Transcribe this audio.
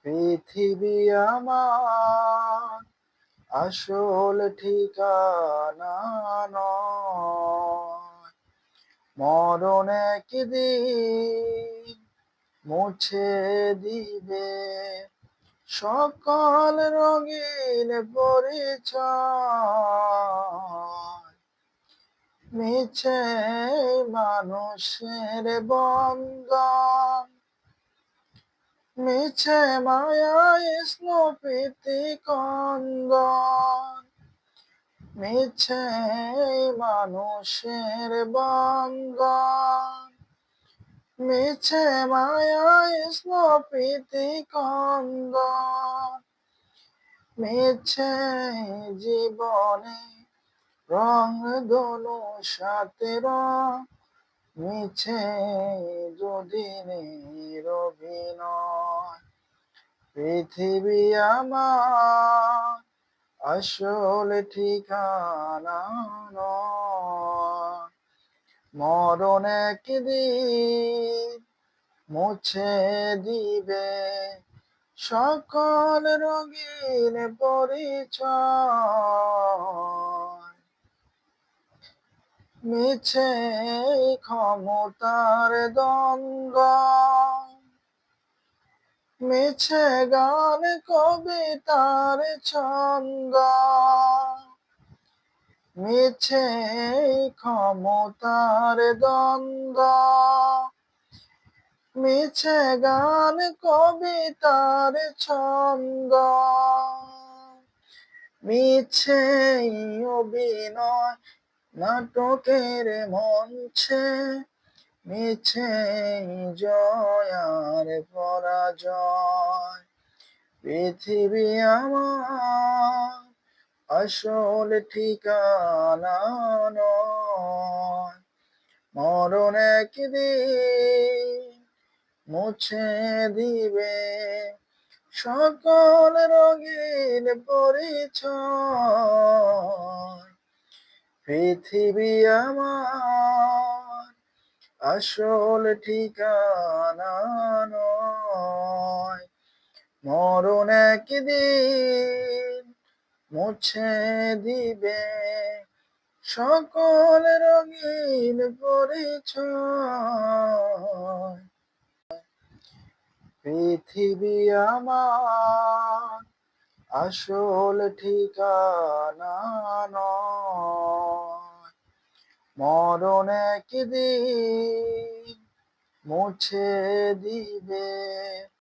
পৃথিবী আমার আসল ঠিকানা নয়। মরণ একদিন মুছে দিবে সকল রঙিন পরিচয়। মিছে মানুষের বন্ধন, মিছে মায়ায় স্নপিতি কন্দন। মিছে মানুষের বন্ধন, মিছে মায়ায় স্নপিতি কন্দন। মিছে জীবনে রং ধনু সাথে রং, মিছে দুদিনের অভিনয়। পৃথিবী আমার আসল ঠিকানা নয়। মরণ একদিন মুছে দিবে সকল রঙিন পরিচয়। মিছে ক্ষমতার দ্বন্দ্ব, মিছে গান কবিতার ছন্দ। মিছে ক্ষমতার দ্বন্দ্ব, মিছে গান কবিতার ছন্দ। মিছে অভিনয় নাটকের মঞ্চে, মিছে জয় আর পরাজয়। পৃথিবী আমার আসল ঠিকানা নয়। মরণ একদিন মুছে দিবে সকল রঙিন পরিচয়। পৃথিবী আমার আসল ঠিকানা নয়। মরণ একদিন মুছে দিবে সকল রঙিন পরিচয়। পৃথিবী আমার আসল ঠিকানা নয়। মরণ একদিন মুছে দিবে